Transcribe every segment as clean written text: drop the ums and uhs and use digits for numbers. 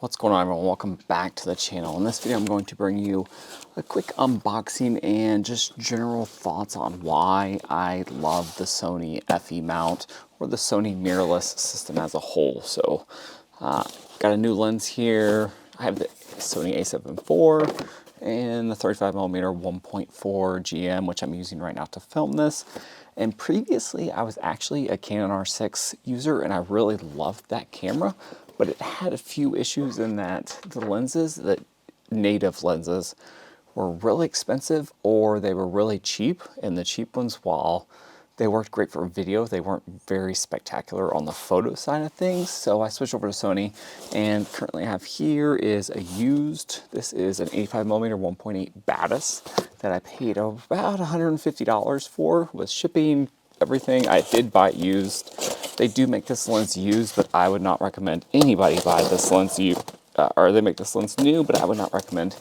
What's going on, everyone? Welcome back to the channel. In this video I'm going to bring you a quick unboxing and just general thoughts on why I love the Sony FE mount or the Sony mirrorless system as a whole. So got a new lens here. I have the Sony a7 IV and the 35mm 1.4 GM, which I'm using right now to film this. And previously I was actually a Canon R6 user and I really loved that camera, but it had a few issues in that the lenses, the native lenses, were really expensive or they were really cheap. And the cheap ones, while they worked great for video, they weren't very spectacular on the photo side of things. So I switched over to Sony, and currently I have here is a used, this is an 85mm 1.8 Batis that I paid about $150 for with shipping, everything. I did buy it used. They do make this lens used, but I would not recommend anybody buy this lens or they make this lens new, but I would not recommend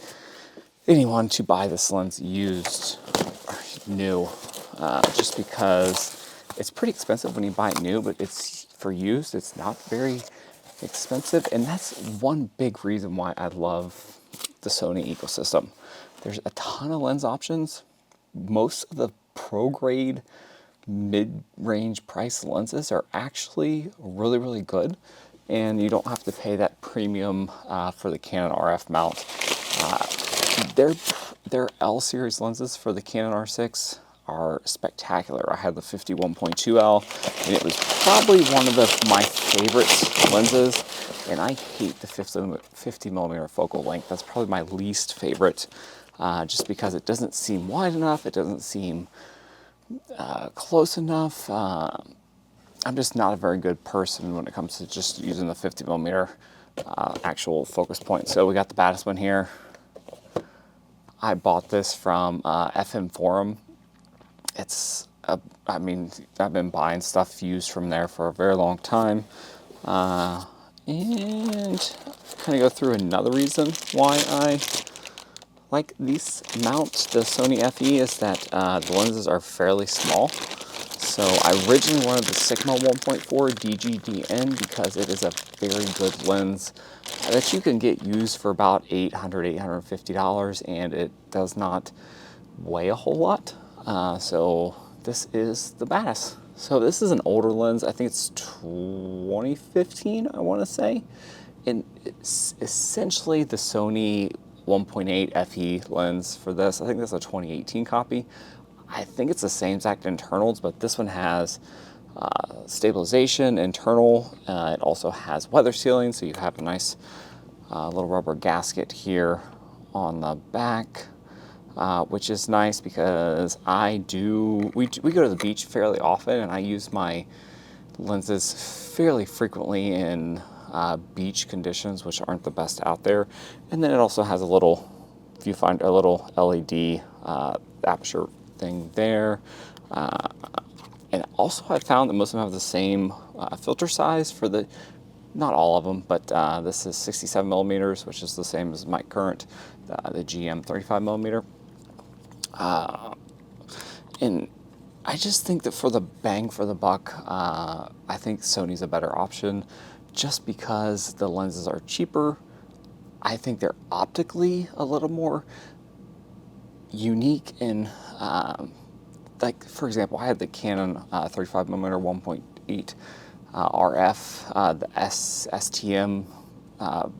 anyone to buy this lens used or new, just because it's pretty expensive when you buy it new, but it's for used, it's not very expensive. And that's one big reason why I love the Sony ecosystem. There's a ton of lens options. Most of the pro grade mid-range price lenses are actually really, really good, and you don't have to pay that premium for the Canon RF mount. Their L series lenses for the Canon R6 are spectacular. I had the 51.2L, and it was probably one of my favorite lenses. And I hate the 50mm focal length. That's probably my least favorite, just because it doesn't seem wide enough. It doesn't seem close enough. I'm just not a very good person when it comes to just using the 50mm actual focus point. So we got the Batis one here. I bought this from FM Forum. I mean, I've been buying stuff used from there for a very long time. And kind of go through another reason why I like these mounts, the Sony FE, is that the lenses are fairly small. So I originally wanted the Sigma 1.4 DGDN because it is a very good lens that you can get used for about $800, $850, and it does not weigh a whole lot. So this is the Batis. So this is an older lens. I think it's 2015, I want to say. And it's essentially the Sony 1.8 FE lens for this. I think this is a 2018 copy. I think it's the same exact internals, but this one has stabilization internal. It also has weather sealing, so you have a nice little rubber gasket here on the back, which is nice because we go to the beach fairly often, and I use my lenses fairly frequently in beach conditions, which aren't the best out there. And then it also has a little viewfinder, a little LED aperture thing there. And also I found that most of them have the same filter size for the, not all of them, but this is 67mm, which is the same as my current, the GM 35mm. And I just think that for the bang for the buck, I think Sony's a better option just because the lenses are cheaper. I think they're optically a little more unique in, like, for example, I had the Canon 35mm 1.8 RF, the STM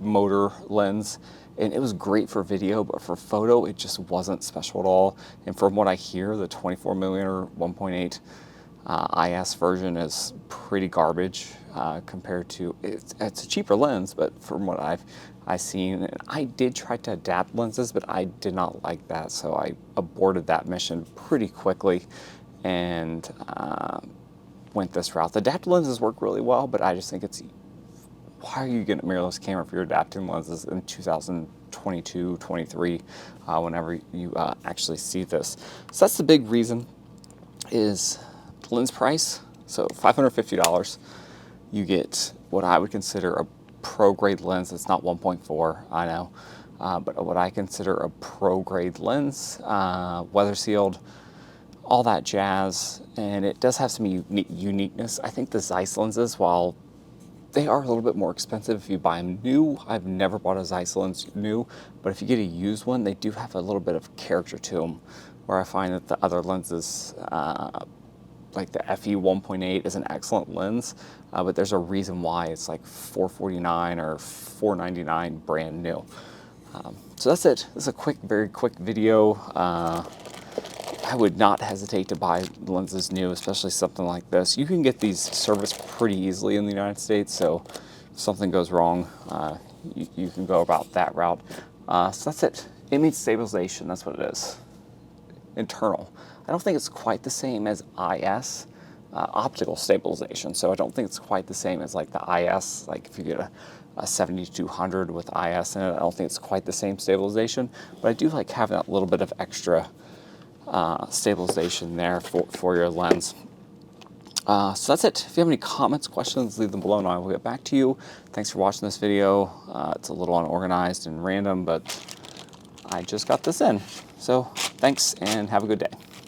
motor lens, and it was great for video, but for photo, it just wasn't special at all. And from what I hear, the 24mm 1.8 IS version is pretty garbage compared to, it's a cheaper lens, but from what I've seen, and I did try to adapt lenses, but I did not like that, so I aborted that mission pretty quickly and went this route. The adapted lenses work really well, but I just think it's, why are you getting a mirrorless camera if you're adapting lenses in 2022, 23, whenever you actually see this? So that's the big reason, is the lens price. So $550, you get what I would consider a pro grade lens. It's not 1.4, I know, but what I consider a pro grade lens, weather sealed, all that jazz. And it does have some uniqueness. I think the Zeiss lenses, while They are a little bit more expensive if you buy them new. I've never bought a Zeiss lens new, but if you get a used one, they do have a little bit of character to them, where I find that the other lenses, like the FE 1.8 is an excellent lens, but there's a reason why it's like $449 or $499 brand new. So that's it. This is a quick, very quick video. I would not hesitate to buy lenses new, especially something like this. You can get these serviced pretty easily in the United States, so if something goes wrong, you can go about that route. So that's it. Image stabilization, that's what it is. Internal. I don't think it's quite the same as IS, optical stabilization, so I don't think it's quite the same as like the IS, like if you get a 7200 with IS in it, I don't think it's quite the same stabilization, but I do like having that little bit of extra stabilization there for your lens. So that's it. If you have any comments, questions, leave them below and I will get back to you. Thanks for watching this video. It's a little unorganized and random, but I just got this in. So thanks and have a good day.